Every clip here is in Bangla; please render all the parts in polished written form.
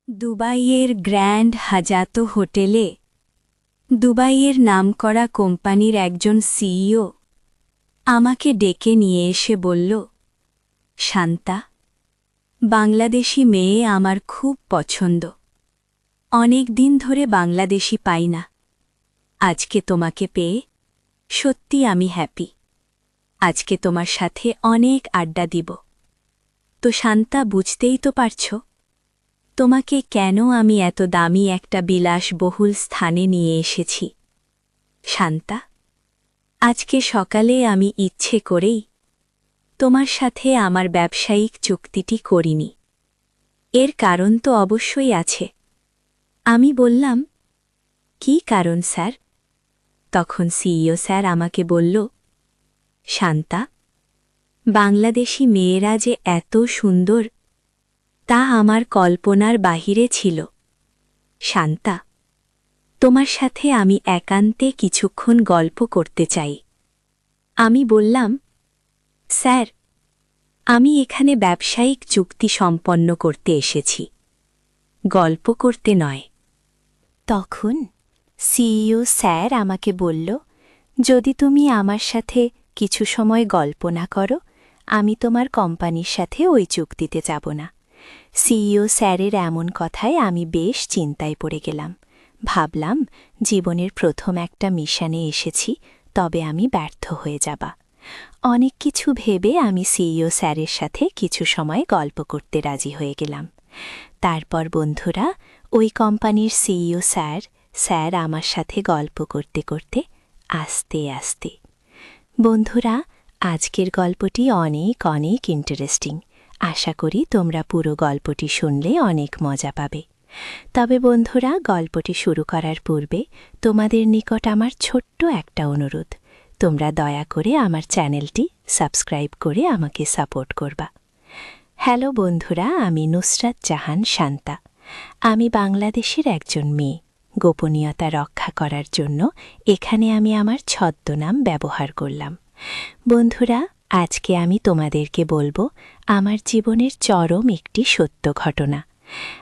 দুবাইয়ের গ্র্যান্ড হাজাতো হোটেলে দুবাইয়ের নামকরা কোম্পানির একজন সিইও আমাকে ডেকে নিয়ে এসে বলল, শান্তা, বাংলাদেশি মেয়ে আমার খুব পছন্দ। অনেক দিন ধরে বাংলাদেশি পাই না। আজকে তোমাকে পেয়ে সত্যি আমি হ্যাপি। আজকে তোমার সাথে অনেক আড্ডা দিব। তো শান্তা, বুঝতেই তো পারছ তোমাকে কেন আমি এত দামি একটা বিলাসবহুল স্থানে নিয়ে এসেছি। শান্তা, আজকে সকালে আমি ইচ্ছে করেই তোমার সাথে আমার ব্যবসায়িক চুক্তিটি করিনি। এর কারণ তো অবশ্যই আছে। আমি বললাম, কী কারণ স্যার? তখন সিইও স্যার আমাকে বলল, শান্তা, বাংলাদেশি মেয়েরা যে এত সুন্দর তা আমার কল্পনার বাহিরে ছিল। শান্তা, তোমার সাথে আমি একান্তে কিছুক্ষণ গল্প করতে চাই। আমি বললাম, স্যার, আমি এখানে ব্যবসায়িক চুক্তি সম্পন্ন করতে এসেছি, গল্প করতে নয়। তখন সিইও স্যার আমাকে বলল, যদি তুমি আমার সাথে কিছু সময় গল্প না করো, আমি তোমার কোম্পানির সাথে ওই চুক্তিতে যাব না। সিইও স্যারের এমন কথায় আমি বেশ চিন্তায় পড়ে গেলাম। ভাবলাম, জীবনের প্রথম একটা মিশনে এসেছি, তবে আমি ব্যর্থ হয়ে যাবা। অনেক কিছু ভেবে আমি সিইও স্যারের সাথে কিছু সময় গল্প করতে রাজি হয়ে গেলাম। তারপর বন্ধুরা, ওই কোম্পানির সিইও স্যার আমার সাথে গল্প করতে করতে আস্তে আস্তে। বন্ধুরা, আজকের গল্পটি অনেক অনেক ইন্টারেস্টিং। আশা করি তোমরা পুরো গল্পটি শুনলে অনেক মজা পাবে। তবে বন্ধুরা, গল্পটি শুরু করার পূর্বে তোমাদের নিকট আমার ছোট্ট একটা অনুরোধ, তোমরা দয়া করে আমার চ্যানেলটি সাবস্ক্রাইব করে আমাকে সাপোর্ট করবা। হ্যালো বন্ধুরা, আমি নুসরাত জাহান শান্তা। আমি বাংলাদেশের একজন মেয়ে। গোপনীয়তা রক্ষা করার জন্য এখানে আমি আমার ছদ্মনাম ব্যবহার করলাম। বন্ধুরা, আজকে আমি তোমাদেরকে বলবো আমার জীবনের চরম একটি সত্য ঘটনা।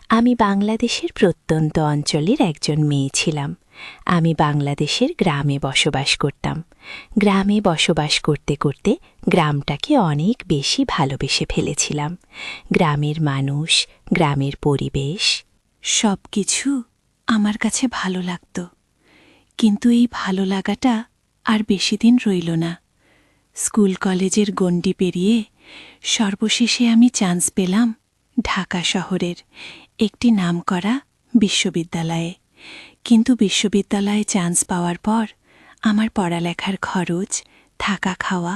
আমি বাংলাদেশের প্রত্যন্ত অঞ্চলের একজন মেয়ে ছিলাম। আমি বাংলাদেশের গ্রামে বসবাস করতাম। গ্রামে বসবাস করতে করতে গ্রামটাকে অনেক বেশি ভালোবেসে ফেলেছিলাম। গ্রামের মানুষ, গ্রামের পরিবেশ, সব কিছু আমার কাছে ভালো লাগত। কিন্তু এই ভালো লাগাটা আর বেশি দিন রইল না। স্কুল কলেজের গণ্ডি পেরিয়ে সর্বশেষে আমি চান্স পেলাম ঢাকা শহরের একটি নামকরা বিশ্ববিদ্যালয়ে। কিন্তু বিশ্ববিদ্যালয়ে চান্স পাওয়ার পর আমার পড়ালেখার খরচ, থাকা খাওয়া,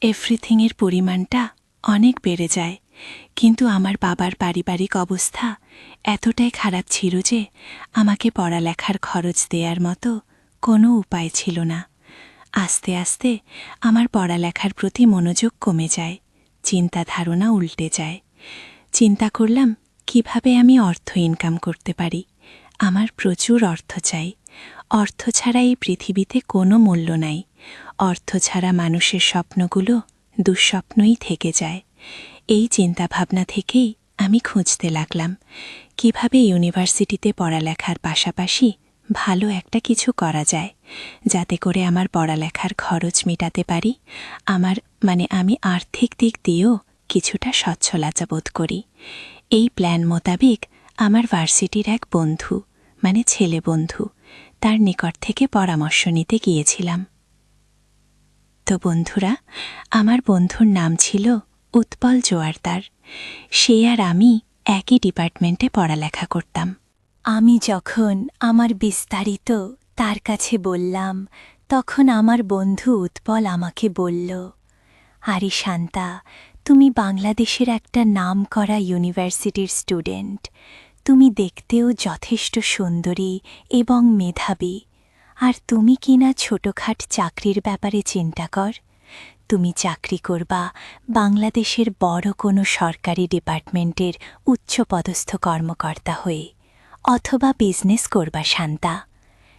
এভরিথিংয়ের পরিমাণটা অনেক বেড়ে যায়। কিন্তু আমার বাবার পারিবারিক অবস্থা এতটাই খারাপ ছিল যে আমাকে পড়ালেখার খরচ দেওয়ার মতো কোনো উপায় ছিল না। আস্তে আস্তে আমার পড়ালেখার প্রতি মনোযোগ কমে যায়, চিন্তা ধারণা উল্টে যায়। চিন্তা করলাম, কিভাবে আমি অর্থ ইনকাম করতে পারি। আমার প্রচুর অর্থ চাই। অর্থ ছাড়া এই পৃথিবীতে কোনো মূল্য নাই। অর্থ ছাড়া মানুষের স্বপ্নগুলো দুঃস্বপ্নই থেকে যায়। এই চিন্তাভাবনা থেকেই আমি খুঁজতে লাগলাম, কিভাবে ইউনিভার্সিটিতে পড়ালেখার পাশাপাশি ভালো একটা কিছু করা যায়, যাতে করে আমার পড়ালেখার খরচ মেটাতে পারি, আমি আর্থিক দিক দিয়েও কিছুটা সচ্ছলতা বোধ করি। এই প্ল্যান মোতাবেক আমার ভার্সিটির এক বন্ধু, ছেলে বন্ধু, তার নিকট থেকে পরামর্শ নিতে গিয়েছিলাম। তো বন্ধুরা, আমার বন্ধুর নাম ছিল উৎপল জোয়ারদার। সে আর আমি একই ডিপার্টমেন্টে পড়ালেখা করতাম। আমি যখন আমার বিস্তারিত তার কাছে বললাম, তখন আমার বন্ধু উৎপল আমাকে বলল, আরে শান্তা, তুমি বাংলাদেশের একটা নামকরা ইউনিভার্সিটির স্টুডেন্ট। তুমি দেখতেও যথেষ্ট সুন্দরী এবং মেধাবী। আর তুমি কিনা ছোটখাট চাকরির ব্যাপারে চিন্তা কর। তুমি চাকরি করবা বাংলাদেশের বড় কোনো সরকারি ডিপার্টমেন্টের উচ্চপদস্থ কর্মকর্তা হয়ে, অথবা বিজনেস করবা শান্তা।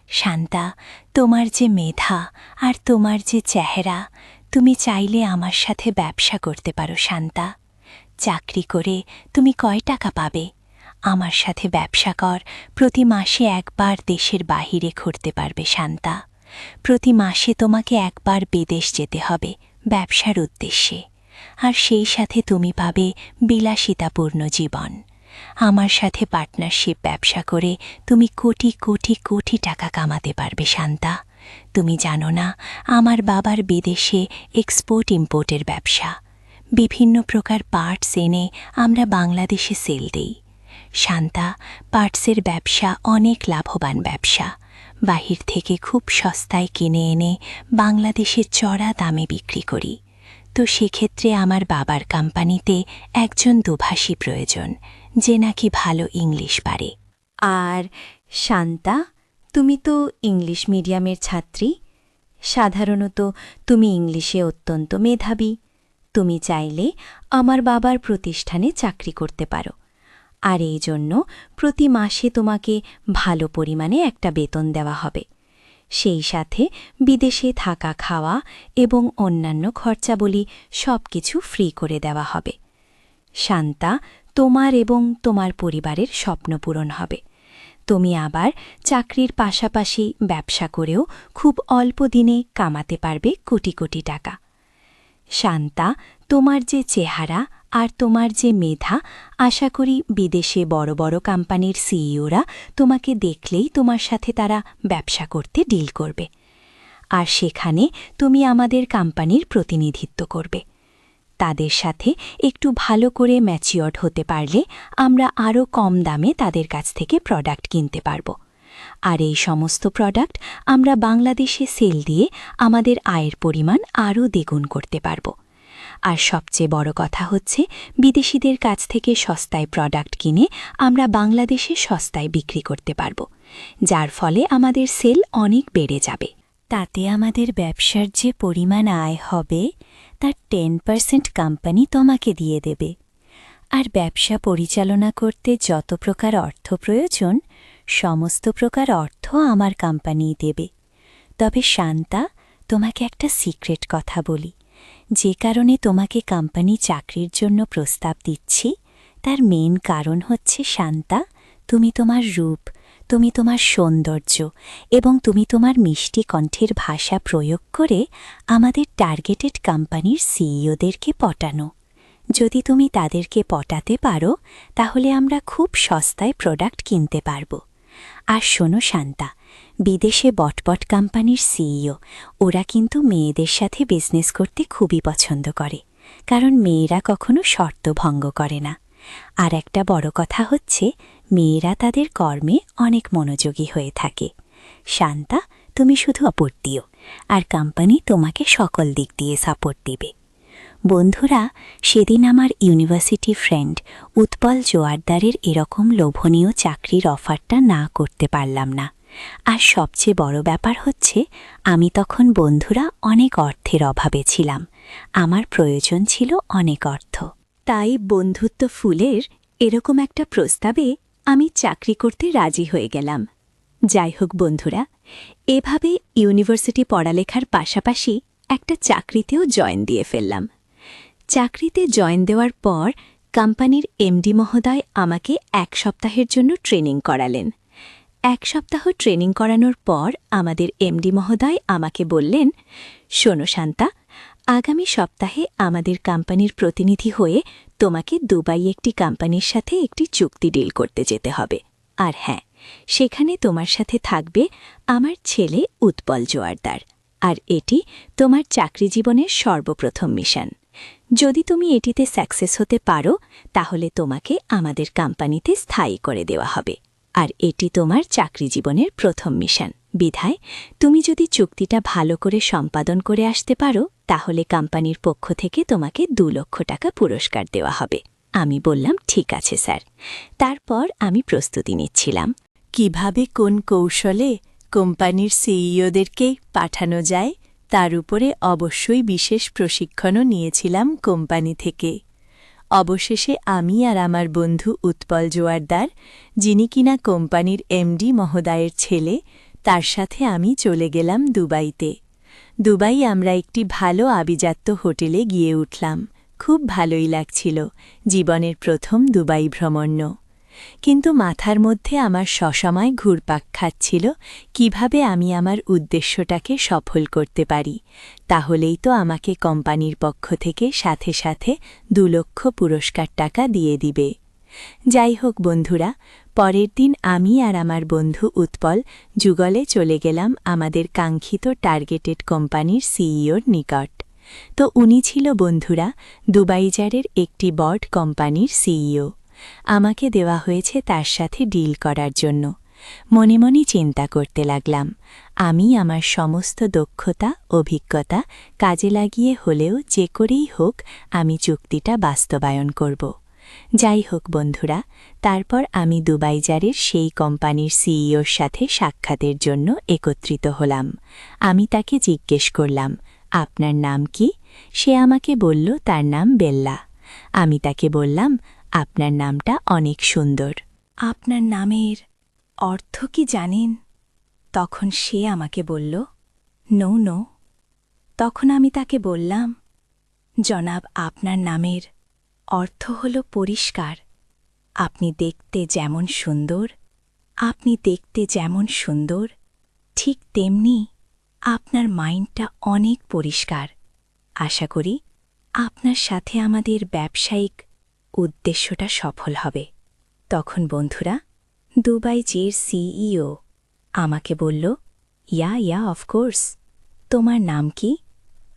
শান্তা, তোমার যে মেধা আর তোমার যে চেহারা, তুমি চাইলে আমার সাথে ব্যবসা করতে পারো শান্তা। চাকরি করে তুমি কয় টাকা পাবে? আমার সাথে ব্যবসা কর, প্রতি মাসে একবার দেশের বাহিরে ঘুরতে পারবে শান্তা। প্রতি মাসে তোমাকে একবার বিদেশ যেতে হবে ব্যবসার উদ্দেশ্যে, আর সেই সাথে তুমি পাবে বিলাসিতাপূর্ণ জীবন। আমার সাথে পার্টনারশিপ ব্যবসা করে তুমি কোটি কোটি কোটি টাকা কামাতে পারবে শান্তা। তুমি জানো না, আমার বাবার বিদেশে এক্সপোর্ট ইম্পোর্টের ব্যবসা। বিভিন্ন প্রকার পার্টস এনে আমরা বাংলাদেশে সেল দেই। শান্তা, পার্টসের ব্যবসা অনেক লাভবান ব্যবসা। বাহির থেকে খুব সস্তায় কিনে এনে বাংলাদেশে চড়া দামে বিক্রি করি। তো সেক্ষেত্রে আমার বাবার কোম্পানিতে একজন দুভাষী প্রয়োজন, যে নাকি ভালো ইংলিশ পারে। আর শান্তা, তুমি তো ইংলিশ মিডিয়ামের ছাত্রী। সাধারণত তুমি ইংলিশে অত্যন্ত মেধাবী। তুমি চাইলে আমার বাবার প্রতিষ্ঠানে চাকরি করতে পারো, আর এই জন্য প্রতি মাসে তোমাকে ভালো পরিমাণে একটা বেতন দেওয়া হবে। সেই সাথে বিদেশে থাকা, খাওয়া এবং অন্যান্য খরচাবলি সব কিছু ফ্রি করে দেওয়া হবে। শান্তা, তোমার এবং তোমার পরিবারের স্বপ্ন পূরণ হবে। তুমি আবার চাকরির পাশাপাশি ব্যবসা করেও খুব অল্প দিনে কামাতে পারবে কোটি কোটি টাকা। শান্তা, তোমার যে চেহারা আর তোমার যে মেধা, আশা করি বিদেশে বড় বড় কোম্পানির সিইওরা তোমাকে দেখলেই তোমার সাথে তারা ব্যবসা করতে ডিল করবে, আর সেখানে তুমি আমাদের কোম্পানির প্রতিনিধিত্ব করবে। তাদের সাথে একটু ভালো করে ম্যাচিওর্ড হতে পারলে আমরা আরও কম দামে তাদের কাছ থেকে প্রোডাক্ট কিনতে পারব, আর এই সমস্ত প্রোডাক্ট আমরা বাংলাদেশে সেল দিয়ে আমাদের আয়ের পরিমাণ আরও দ্বিগুণ করতে পারব। আর সবচেয়ে বড় কথা হচ্ছে, বিদেশিদের কাছ থেকে সস্তায় প্রোডাক্ট কিনে আমরা বাংলাদেশে সস্তায় বিক্রি করতে পারব, যার ফলে আমাদের সেল অনেক বেড়ে যাবে। তাতে আমাদের ব্যবসার যে পরিমাণ আয় হবে তার 10% কোম্পানি তোমাকে দিয়ে দেবে। আর ব্যবসা পরিচালনা করতে যত প্রকার অর্থ প্রয়োজন, সমস্ত প্রকার অর্থ আমার কোম্পানি দেবে। তবে শান্তা, তোমাকে একটা সিক্রেট কথা বলি। যে কারণে তোমাকে কোম্পানি চাকরির জন্য প্রস্তাব দিচ্ছি, তার মেন কারণ হচ্ছে শান্তা, তুমি তোমার রূপ, তুমি তোমার সৌন্দর্য এবং তুমি তোমার মিষ্টি কণ্ঠের ভাষা প্রয়োগ করে আমাদের টার্গেটেড কোম্পানির সিইওদেরকে পটানো। যদি তুমি তাদেরকে পটাতে পারো, তাহলে আমরা খুব সস্তায় প্রোডাক্ট কিনতে পারব। আর শোনো শান্তা, বিদেশে বটবট কোম্পানির সিইও ওরা কিন্তু মেয়েদের সাথে বিজনেস করতে খুবই পছন্দ করে, কারণ মেয়েরা কখনো শর্ত ভঙ্গ করে না। আর একটা বড় কথা হচ্ছে, মেয়েরা তাদের কর্মে অনেক মনোযোগী হয়ে থাকে। শান্তা, তুমি শুধু সাপোর্ট দিও, আর কোম্পানি তোমাকে সকল দিক দিয়ে সাপোর্ট দিবে। বন্ধুরা, সেদিন আমার ইউনিভার্সিটি ফ্রেন্ড উৎপল জোয়ারদারের এরকম লোভনীয় চাকরির অফারটা না করতে পারলাম না। আর সবচেয়ে বড় ব্যাপার হচ্ছে, আমি তখন বন্ধুরা অনেক অর্থের অভাবে ছিলাম। আমার প্রয়োজন ছিল অনেক অর্থ। তাই বন্ধুত্ব ফুলের এরকম একটা প্রস্তাবে আমি চাকরি করতে রাজি হয়ে গেলাম। যাই হোক বন্ধুরা, এভাবে ইউনিভার্সিটি পড়ালেখার পাশাপাশি একটা চাকরিতেও জয়েন দিয়ে ফেললাম। চাকরিতে জয়েন দেওয়ার পর কোম্পানির এমডি মহোদয় আমাকে 1 সপ্তাহের জন্য ট্রেনিং করালেন। 1 সপ্তাহ ট্রেনিং করানোর পর আমাদের এমডি মহোদয় আমাকে বললেন, শোনো শান্তা, আগামী সপ্তাহে আমাদের কোম্পানির প্রতিনিধি হয়ে তোমাকে দুবাই একটি কোম্পানির সাথে একটি চুক্তি ডিল করতে যেতে হবে। আর হ্যাঁ, সেখানে তোমার সাথে থাকবে আমার ছেলে উৎপল জোয়ারদার, আর এটি তোমার চাকরি জীবনের সর্বপ্রথম মিশন। যদি তুমি এটিতে সাকসেস হতে পারো, তাহলে তোমাকে আমাদের কোম্পানিতে স্থায়ী করে দেওয়া হবে, আর এটি তোমার চাকরি জীবনের প্রথম মিশন। বিধায় তুমি যদি চুক্তিটা ভালো করে সম্পাদন করে আসতে পারো, তাহলে কোম্পানির পক্ষ থেকে তোমাকে 2 লক্ষ টাকা পুরস্কার দেওয়া হবে। আমি বললাম, ঠিক আছে স্যার। তারপর আমি প্রস্তুতি নিচ্ছিলাম কিভাবে কোন কৌশলে কোম্পানির সিইওদেরকে পাঠানো যায়, তার উপরে অবশ্যই বিশেষ প্রশিক্ষণও নিয়েছিলাম কোম্পানি থেকে। অবশেষে আমি আর আমার বন্ধু উৎপল জোয়ারদার, যিনি কিনা কোম্পানির এমডি মহোদয়ের ছেলে, তার সাথে আমি চলে গেলাম দুবাইতে। দুবাই আমরা একটি ভালো আভিজাত্য হোটেলে গিয়ে উঠলাম। খুব ভালোই লাগছিল, জীবনের প্রথম দুবাই ভ্রমণ। কিন্তু মাথার মধ্যে আমার সসময় ঘুরপাক খাচ্ছিল কিভাবে আমি আমার উদ্দেশ্যটাকে সফল করতে পারি। তাহলেই তো আমাকে কোম্পানির পক্ষ থেকে সাথে সাথে 2 লক্ষ পুরস্কার টাকা দিয়ে দিবে। যাই হোক বন্ধুরা, পরের দিন আমি আর আমার বন্ধু উৎপল যুগলে চলে গেলাম আমাদের কাঙ্ক্ষিত টার্গেটেড কোম্পানির সিইওর নিকট। তো উনি ছিল বন্ধুরা দুবাইজারের একটি বড় কোম্পানির সিইও। আমাকে দেওয়া হয়েছে তার সাথে ডিল করার জন্য। মনে মনে চিন্তা করতে লাগলাম, আমি আমার সমস্ত দক্ষতা অভিজ্ঞতা কাজে লাগিয়ে হলেও যে করেই হোক আমি চুক্তিটা বাস্তবায়ন করব। যাই হোক বন্ধুরা, তারপর আমি দুবাইজারের সেই কোম্পানির সিইওর সাথে সাক্ষাতের জন্য একত্রিত হলাম। আমি তাকে জিজ্ঞেস করলাম, আপনার নাম কি? সে আমাকে বলল তার নাম বেল্লা। আমি তাকে বললাম, আপনার নামটা অনেক সুন্দর। আপনার নামের অর্থ কি জানেন? তখন সে আমাকে বলল, নো নো। তখন আমি তাকে বললাম, জনাব, আপনার নামের অর্থ হল পরিষ্কার। আপনি দেখতে যেমন সুন্দর, ঠিক তেমনি আপনার মাইন্ডটা অনেক পরিষ্কার। আশা করি আপনার সাথে আমাদের ব্যবসায়িক উদ্দেশ্যটা সফল হবে। তখন বন্ধুরা দুবাইজের সিইও আমাকে বলল, ইয়া অফকোর্স। তোমার নাম কি?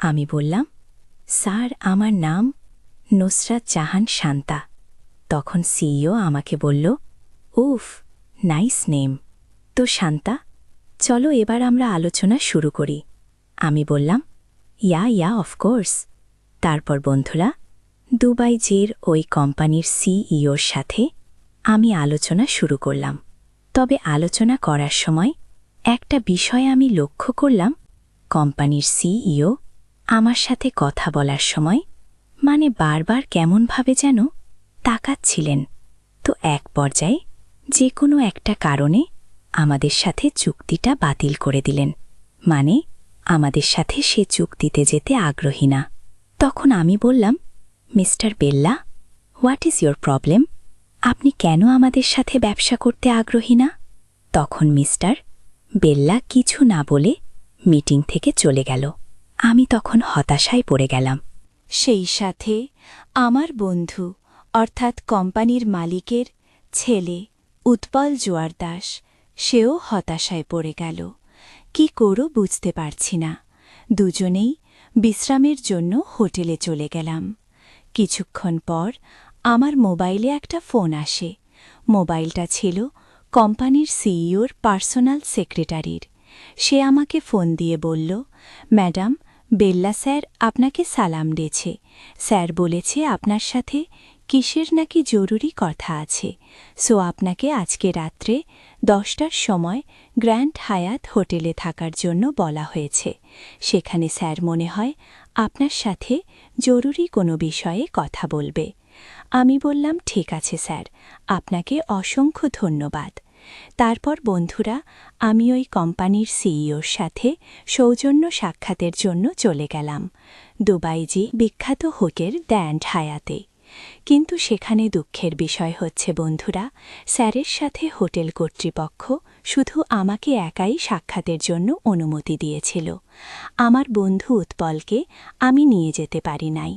আমি বললাম, স্যার, আমার নাম নুসরাত জাহান শান্তা। তখন সিইও আমাকে বলল, উফ, নাইস নেম। তো শান্তা, চলো এবার আমরা আলোচনা শুরু করি। আমি বললাম, ইয়া অফকোর্স। তারপর বন্ধুরা দুবাইজের ওই কোম্পানির সিইওর সাথে আমি আলোচনা শুরু করলাম। তবে আলোচনা করার সময় একটা বিষয় আমি লক্ষ্য করলাম, কোম্পানির সিইও আমার সাথে কথা বলার সময় বারবার কেমনভাবে যেন তাকাচ্ছিলেন। তো এক পর্যায়ে যে কোনো একটা কারণে আমাদের সাথে চুক্তিটা বাতিল করে দিলেন। আমাদের সাথে সে চুক্তিতে যেতে আগ্রহী না। তখন আমি বললাম, Mr Bella, what is your problem? আপনি কেন আমাদের সাথে ব্যবসা করতে আগ্রহী না? তখন মিস্টার বেল্লা কিছু না বলে মিটিং থেকে চলে গেল। আমি তখন হতাশায় পড়ে গেলাম। সেই সাথে আমার বন্ধু অর্থাৎ কোম্পানির মালিকের ছেলে উৎপল জোয়ার দাস, সেও হতাশায় পড়ে গেল। কি করো বুঝতে পারছি না। দুজনেই বিশ্রামের জন্য হোটেলে চলে গেলাম। কিছুক্ষণ পর আমার মোবাইলে একটা ফোন আসে। মোবাইলটা ছিল কোম্পানির সিইওর পার্সোনাল সেক্রেটারির। সে আমাকে ফোন দিয়ে বলল, ম্যাডাম, বেল্লা স্যার আপনাকে সালাম দিয়েছে। স্যার বলেছে আপনার সাথে কিসের নাকি জরুরি কথা আছে, সো আপনাকে আজকে রাত্রে 10টার সময় গ্র্যান্ড হায়াত হোটেলে থাকার জন্য বলা হয়েছে। সেখানে স্যার মনে হয় আপনার সাথে জরুরি কোনো বিষয়ে কথা বলবে। আমি বললাম, ঠিক আছে স্যার, আপনাকে অসংখ্য ধন্যবাদ। তারপর বন্ধুরা আমি ওই কোম্পানির সিইওর সাথে সৌজন্য সাক্ষাতের জন্য চলে গেলাম দুবাইজি বিখ্যাত হোটেল গ্র্যান্ড হায়াতে। কিন্তু সেখানে দুঃখের বিষয় হচ্ছে বন্ধুরা, স্যারের সাথে হোটেল কর্তৃপক্ষ শুধু আমাকে একাই সাক্ষাতের জন্য অনুমতি দিয়েছিল। আমার বন্ধু উৎপলকে আমি নিয়ে যেতে পারি নাই।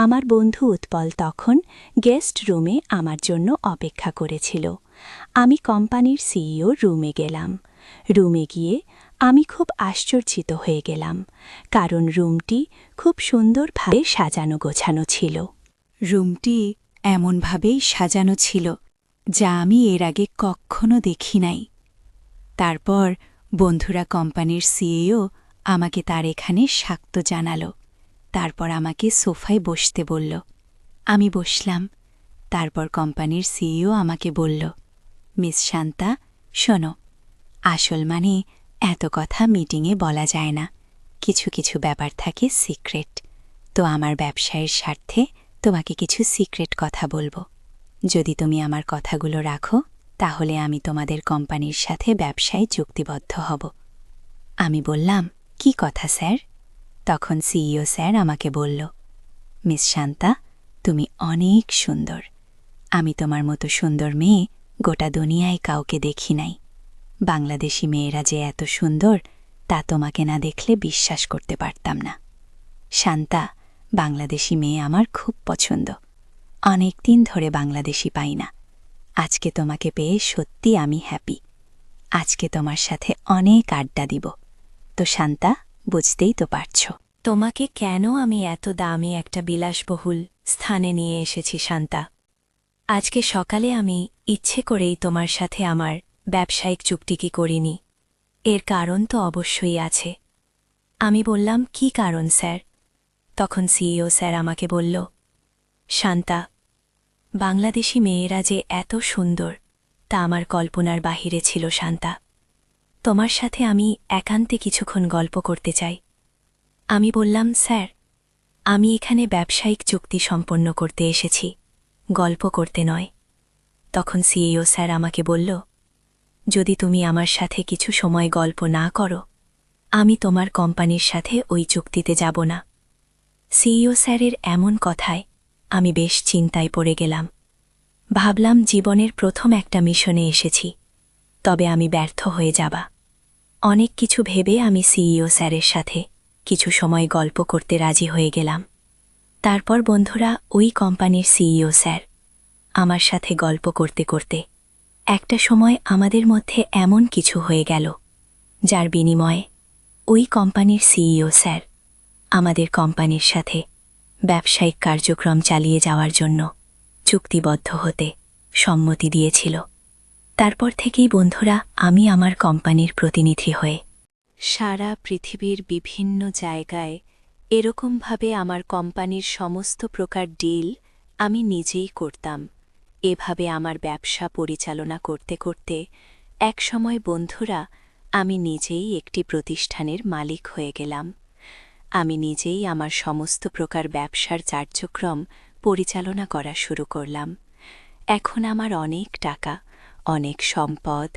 আমার বন্ধু উৎপল তখন গেস্ট রুমে আমার জন্য অপেক্ষা করেছিল। আমি কোম্পানির সিইও রুমে গেলাম। রুমে গিয়ে আমি খুব আশ্চর্যিত হয়ে গেলাম, কারণ রুমটি খুব সুন্দরভাবে সাজানো গোছানো ছিল। রুমটি এমনভাবেই সাজানো ছিল যা আমি এর আগে কখনো দেখি নাই। তারপর বন্ধুরা কোম্পানির সিইও আমাকে তার এখানে স্বাগত জানালো। তারপর আমাকে সোফায় বসতে বলল। আমি বসলাম। তারপর কোম্পানির সিইও আমাকে বলল, মিস শান্তা, শোনো, আসল এত কথা মিটিংয়ে বলা যায় না। কিছু কিছু ব্যাপার থাকে সিক্রেট। তো আমার ব্যবসায়ের স্বার্থে তোমাকে কিছু সিক্রেট কথা বলবো। যদি তুমি আমার কথাগুলো রাখো তাহলে আমি তোমাদের কোম্পানির সাথে ব্যবসায় চুক্তিবদ্ধ হব। আমি বললাম, কি কথা স্যার? তখন সিইও স্যার আমাকে বলল, মিস শান্তা, তুমি অনেক সুন্দর। আমি তোমার মতো সুন্দর মেয়ে গোটা দুনিয়ায় কাউকে দেখি নাই। বাংলাদেশি মেয়েরা যে এত সুন্দর তা তোমাকে না দেখলে বিশ্বাস করতে পারতাম না। শান্তা, বাংলাদেশি মেয়ে আমার খুব পছন্দ। অনেক দিন ধরে বাংলাদেশি পাই না। আজকে তোমাকে পেয়ে সত্যি আমি হ্যাপি। আজকে তোমার সাথে অনেক আড্ডা দিব। তো শান্তা, বুঝতেই তো পারছো তোমাকে কেন আমি এত দামি একটা বিলাসবহুল স্থানে নিয়ে এসেছি শান্তা। আজকে সকালে আমি ইচ্ছে করেই তোমার সাথে আমার ব্যবসায়িক চুক্তি কি করিনি। এর কারণ তো অবশ্যই আছে। আমি বললাম, কি কারণ স্যার? তখন সিইও স্যার আমাকে বলল, শান্তা, বাংলাদেশি মেয়েরা যে এত সুন্দর তা আমার কল্পনার বাহিরে ছিল শান্তা। তোমার সাথে আমি একান্তে কিছুক্ষণ গল্প করতে চাই। আমি বললাম, স্যার, আমি এখানে ব্যবসায়িক চুক্তি সম্পন্ন করতে এসেছি, গল্প করতে নয়। তখন সিইও স্যার আমাকে বলল, যদি তুমি আমার সাথে কিছু সময় গল্প না করো, আমি তোমার কোম্পানির সাথে ওই চুক্তিতে যাব না। সিইও স্যারের এমন কথায় আমি বেশ চিন্তায় পড়ে গেলাম। ভাবলাম জীবনের প্রথম একটা মিশনে এসেছি, তবে আমি ব্যর্থ হয়ে যাবা। অনেক কিছু ভেবে আমি সিইও স্যারের সাথে কিছু সময় গল্প করতে রাজি হয়ে গেলাম। তারপর বন্ধুরা, ওই কোম্পানির সিইও স্যার আমার সাথে গল্প করতে করতে একটা সময় আমাদের মধ্যে এমন কিছু হয়ে গেল যার বিনিময়ে ওই কোম্পানির সিইও স্যার আমাদের কোম্পানির সাথে ব্যবসায়িক কার্যক্রম চালিয়ে যাওয়ার জন্য চুক্তিবদ্ধ হতে সম্মতি দিয়েছিল। তারপর থেকেই বন্ধুরা আমি আমার কোম্পানির প্রতিনিধি হয়ে সারা পৃথিবীর বিভিন্ন জায়গায় এরকমভাবে আমার কোম্পানির সমস্ত প্রকার ডিল আমি নিজেই করতাম। এভাবে আমার ব্যবসা পরিচালনা করতে করতে একসময় বন্ধুরা আমি নিজেই একটি প্রতিষ্ঠানের মালিক হয়ে গেলাম। আমি নিজেই আমার সমস্ত প্রকার ব্যবসার কার্যক্রম পরিচালনা করা শুরু করলাম। এখন আমার অনেক টাকা, অনেক সম্পদ,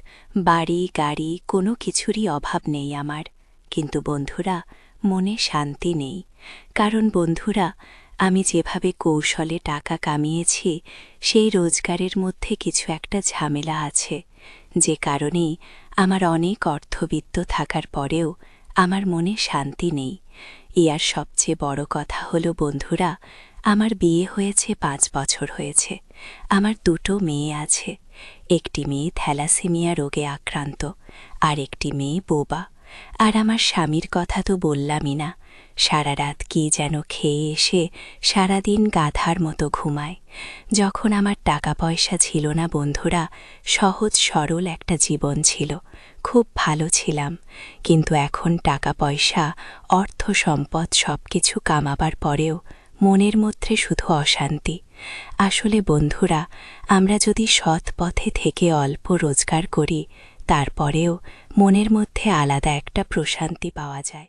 বাড়ি গাড়ি কোনো কিছুরই অভাব নেই আমার। কিন্তু বন্ধুরা, মনে শান্তি নেই। কারণ বন্ধুরা, আমি যেভাবে কৌশলে টাকা কামিয়েছি সেই রোজগারের মধ্যে কিছু একটা ঝামেলা আছে, যে কারণেই আমার অনেক অর্থবিত্ত থাকার পরেও আমার মনে শান্তি নেই। ইয়ার সবচেয়ে বড় কথা হলো বন্ধুরা, আমার বিয়ে হয়েছে 5 বছর হয়েছে। আমার 2টো মেয়ে আছে। একটি মেয়ে থ্যালাসেমিয়া রোগে আক্রান্ত, আর একটি মেয়ে বোবা। আর আমার স্বামীর কথা তো বললামই না। সারা রাত কি যেন খেয়ে এসে সারাদিন গাধার মতো ঘুমায়। যখন আমার টাকা পয়সা ছিল না বন্ধুরা, সহজ সরল একটা জীবন ছিল, খুব ভালো ছিলাম। কিন্তু এখন টাকা পয়সা, অর্থ সম্পদ সবকিছু কামাবার পরেও মনের মধ্যে শুধু অশান্তি। আসলে বন্ধুরা, আমরা যদি সৎ পথে থেকে অল্প রোজগার করি, তারপরেও মনের মধ্যে আলাদা একটা প্রশান্তি পাওয়া যায়।